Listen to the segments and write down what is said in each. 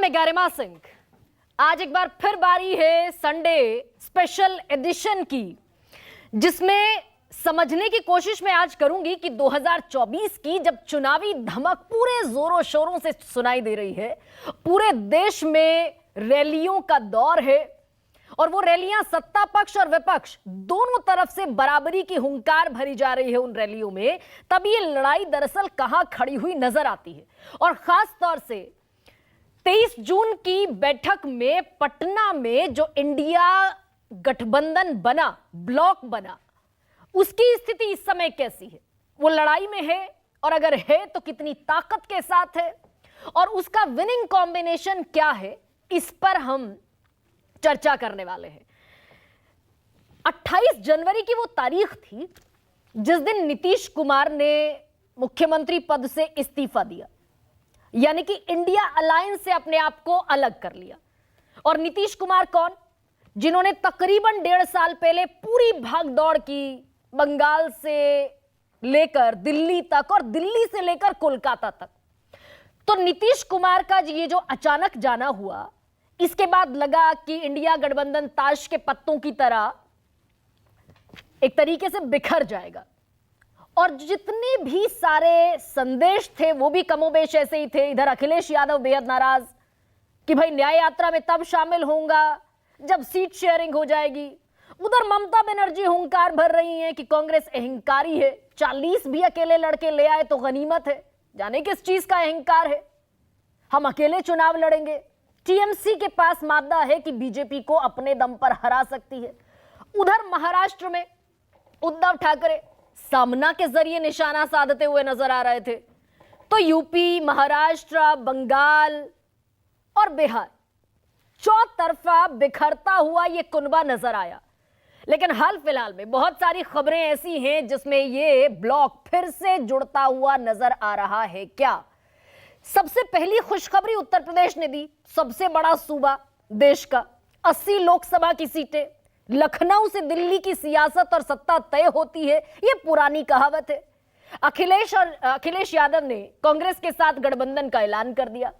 मैं गरिमा सिंह। आज एक बार फिर बारी है संडे स्पेशल एडिशन की, जिसमें समझने की कोशिश मैं आज करूंगी कि 2024 की जब चुनावी धमक पूरे जोरों शोरों से सुनाई दे रही है, पूरे देश में रैलियों का दौर है और वो रैलियां सत्ता पक्ष और विपक्ष दोनों तरफ से बराबरी की हुंकार भरी जा रही है उन रैलियों में, तब ये लड़ाई दरअसल कहां खड़ी हुई नजर आती है। और खास तौर से 23 जून की बैठक में पटना में जो इंडिया गठबंधन बना, ब्लॉक बना, उसकी स्थिति इस समय कैसी है, वो लड़ाई में है और अगर है तो कितनी ताकत के साथ है और उसका विनिंग कॉम्बिनेशन क्या है, इस पर हम चर्चा करने वाले हैं। 28 जनवरी की वो तारीख थी जिस दिन नीतीश कुमार ने मुख्यमंत्री पद से इस्तीफा दिया, यानी कि इंडिया अलायंस से अपने आप को अलग कर लिया। और नीतीश कुमार कौन? जिन्होंने तकरीबन 1.5 साल पहले पूरी भागदौड़ की, बंगाल से लेकर दिल्ली तक और दिल्ली से लेकर कोलकाता तक। तो नीतीश कुमार का ये जो अचानक जाना हुआ, इसके बाद लगा कि इंडिया गठबंधन ताश के पत्तों की तरह एक तरीके से बिखर जाएगा और जितने भी सारे संदेश थे वो भी कमोबेश ऐसे ही थे। इधर अखिलेश यादव बेहद नाराज कि भाई न्याय यात्रा में तब शामिल होऊंगा जब सीट शेयरिंग हो जाएगी। उधर ममता बनर्जी हुंकार भर रही हैं कि कांग्रेस अहंकारी है, 40 भी अकेले लड़के ले आए तो गनीमत है। जाने किस चीज का अहंकार है, हम अकेले चुनाव लड़ेंगे। टीएमसी के पास मादा है कि बीजेपी को अपने दम पर हरा सकती है। उधर महाराष्ट्र में उद्धव ठाकरे सामना के जरिए निशाना साधते हुए नजर आ रहे थे। तो यूपी, महाराष्ट्र, बंगाल और बिहार, चौतरफा बिखरता हुआ ये कुनबा नजर आया। लेकिन हाल फिलहाल में बहुत सारी खबरें ऐसी हैं जिसमें ये ब्लॉक फिर से जुड़ता हुआ नजर आ रहा है। क्या? सबसे पहली खुशखबरी उत्तर प्रदेश ने दी, सबसे बड़ा सूबा देश का, 80 लोकसभा की सीटें। लखनऊ से दिल्ली की सियासत और सत्ता तय होती है, ये पुरानी कहावत है। अखिलेश यादव ने कांग्रेस के साथ गठबंधन का ऐलान कर दिया।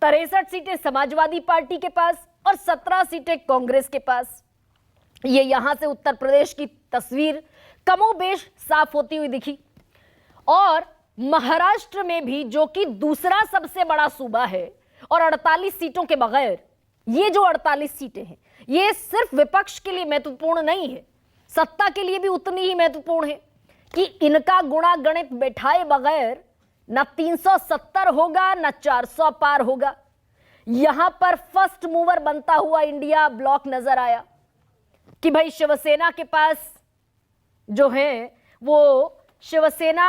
63 सीटें समाजवादी पार्टी के पास और 17 सीटें कांग्रेस के पास। ये यहां से उत्तर प्रदेश की तस्वीर कमोबेश साफ होती हुई दिखी। और महाराष्ट्र में भी, जो कि दूसरा सबसे बड़ा सूबा है और 48 सीटों के बगैर, ये जो 48 सीटें हैं ये सिर्फ विपक्ष के लिए महत्वपूर्ण नहीं है, सत्ता के लिए भी उतनी ही महत्वपूर्ण है कि इनका गुणा गणित बैठाए बगैर ना 370 होगा ना 400 पार होगा। यहां पर फर्स्ट मूवर बनता हुआ इंडिया ब्लॉक नजर आया कि भाई शिवसेना के पास जो है वो शिवसेना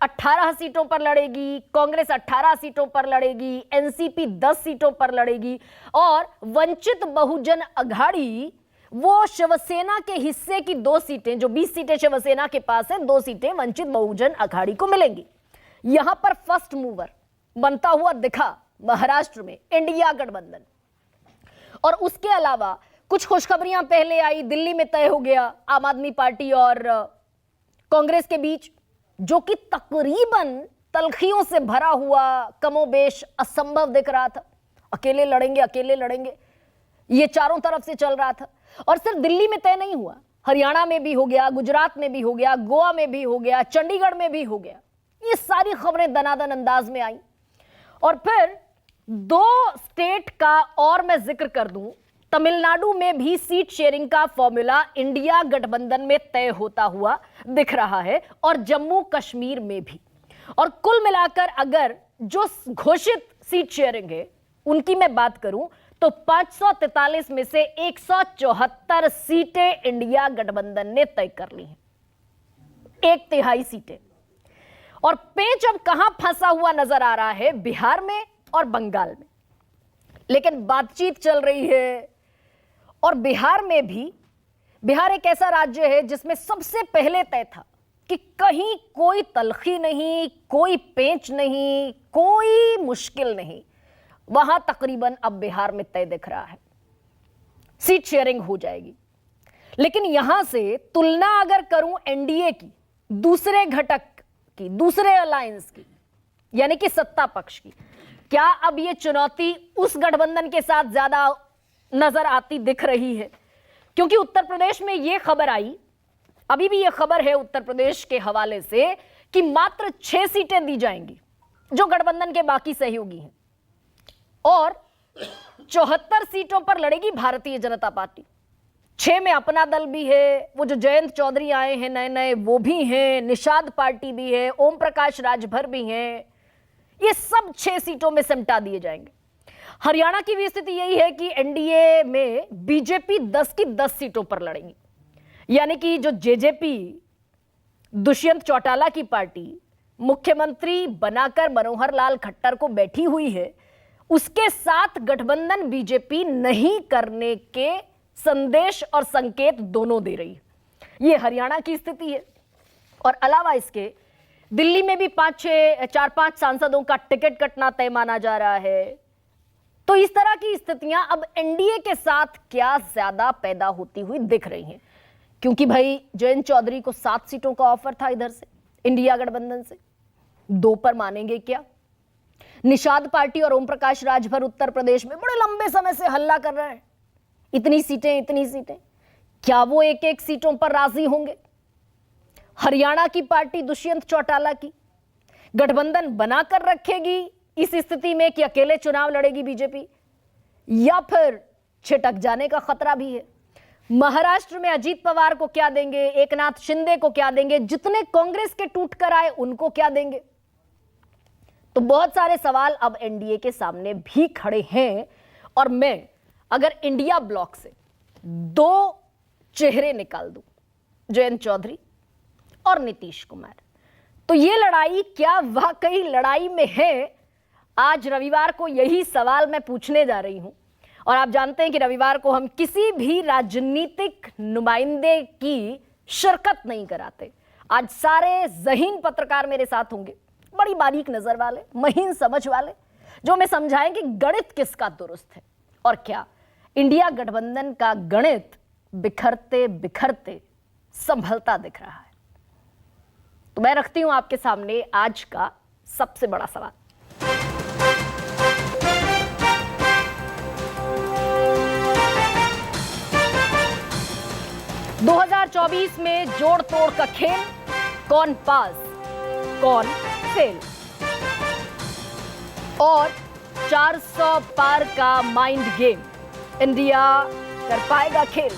18 सीटों पर लड़ेगी, कांग्रेस 18 सीटों पर लड़ेगी, एनसीपी 10 सीटों पर लड़ेगी और वंचित बहुजन अघाड़ी वो शिवसेना के हिस्से की 2 सीटें, जो 20 सीटें शिवसेना के पास है, 2 सीटें वंचित बहुजन अघाड़ी को मिलेंगी। यहां पर फर्स्ट मूवर बनता हुआ दिखा महाराष्ट्र में इंडिया गठबंधन। और उसके अलावा कुछ खुशखबरियां पहले आई, दिल्ली में तय हो गया आम आदमी पार्टी और कांग्रेस के बीच, जो कि तकरीबन तलखियों से भरा हुआ, कमोबेश असंभव दिख रहा था। अकेले लड़ेंगे, ये चारों तरफ से चल रहा था। और सिर्फ दिल्ली में तय नहीं हुआ, हरियाणा में भी हो गया, गुजरात में भी हो गया, गोवा में भी हो गया, चंडीगढ़ में भी हो गया। ये सारी खबरें दनादन अंदाज में आई। और फिर 2 स्टेट का और मैं जिक्र कर दूं, तमिलनाडु में भी सीट शेयरिंग का फॉर्मूला इंडिया गठबंधन में तय होता हुआ दिख रहा है और जम्मू कश्मीर में भी। और कुल मिलाकर अगर जो घोषित सीट शेयरिंग है उनकी मैं बात करूं तो 543 में से 174 सीटें इंडिया गठबंधन ने तय कर ली हैं, 1/3 सीटें। और पेच अब कहां फंसा हुआ नजर आ रहा है? बिहार में और बंगाल में। लेकिन बातचीत चल रही है और बिहार में भी, बिहार एक ऐसा राज्य है जिसमें सबसे पहले तय था कि कहीं कोई तलखी नहीं, कोई पेंच नहीं, कोई मुश्किल नहीं। वहां तकरीबन अब बिहार में तय दिख रहा है, सीट शेयरिंग हो जाएगी। लेकिन यहां से तुलना अगर करूं एनडीए की, दूसरे घटक की, दूसरे अलायंस की, यानी कि सत्ता पक्ष की, क्या अब ये चुनौती उस गठबंधन के साथ ज्यादा नजर आती दिख रही है? क्योंकि उत्तर प्रदेश में यह खबर आई, अभी भी यह खबर है उत्तर प्रदेश के हवाले से, कि मात्र 6 सीटें दी जाएंगी जो गठबंधन के बाकी सहयोगी हैं, और 74 सीटों पर लड़ेगी भारतीय जनता पार्टी। 6 में अपना दल भी है, वो जो जयंत चौधरी आए हैं नए नए वो भी हैं, निषाद पार्टी भी है, ओम प्रकाश राजभर भी हैं, ये सब 6 सीटों में सिमटा दिए जाएंगे। हरियाणा की भी स्थिति यही है कि एनडीए में बीजेपी 10 की 10 सीटों पर लड़ेंगी, यानी कि जो जेजेपी दुष्यंत चौटाला की पार्टी मुख्यमंत्री बनाकर मनोहर लाल खट्टर को बैठी हुई है, उसके साथ गठबंधन बीजेपी नहीं करने के संदेश और संकेत दोनों दे रही है। यह हरियाणा की स्थिति है। और अलावा इसके दिल्ली में भी 4-5 सांसदों का टिकट कटना तय माना जा रहा है। तो इस तरह की स्थितियां अब एनडीए के साथ क्या ज्यादा पैदा होती हुई दिख रही हैं, क्योंकि भाई जयंत चौधरी को 7 सीटों का ऑफर था इधर से इंडिया गठबंधन से, 2 पर मानेंगे क्या? निषाद पार्टी और ओम प्रकाश राजभर उत्तर प्रदेश में बड़े लंबे समय से हल्ला कर रहे हैं, इतनी सीटें, क्या वो एक सीटों पर राजी होंगे? हरियाणा की पार्टी दुष्यंत चौटाला की गठबंधन बनाकर रखेगी इस स्थिति में कि अकेले चुनाव लड़ेगी बीजेपी, या फिर छिटक जाने का खतरा भी है? महाराष्ट्र में अजीत पवार को क्या देंगे, एकनाथ शिंदे को क्या देंगे, जितने कांग्रेस के टूट कर आए उनको क्या देंगे? तो बहुत सारे सवाल अब एनडीए के सामने भी खड़े हैं। और मैं अगर इंडिया ब्लॉक से 2 चेहरे निकाल दूं, जयंत चौधरी और नीतीश कुमार, तो ये लड़ाई क्या वाकई लड़ाई में है? आज रविवार को यही सवाल मैं पूछने जा रही हूं। और आप जानते हैं कि रविवार को हम किसी भी राजनीतिक नुमाइंदे की शिरकत नहीं कराते। आज सारे ज़हीन पत्रकार मेरे साथ होंगे, बड़ी बारीक नजर वाले, महीन समझ वाले, जो हमें समझाएंगे गणित किसका दुरुस्त है और क्या इंडिया गठबंधन का गणित बिखरते बिखरते संभलता दिख रहा है। तो मैं रखती हूं आपके सामने आज का सबसे बड़ा सवाल। दो 2024 में जोड़ तोड़ का खेल, कौन पास कौन फेल, और 400 पार का माइंड गेम, इंडिया कर पाएगा खेल?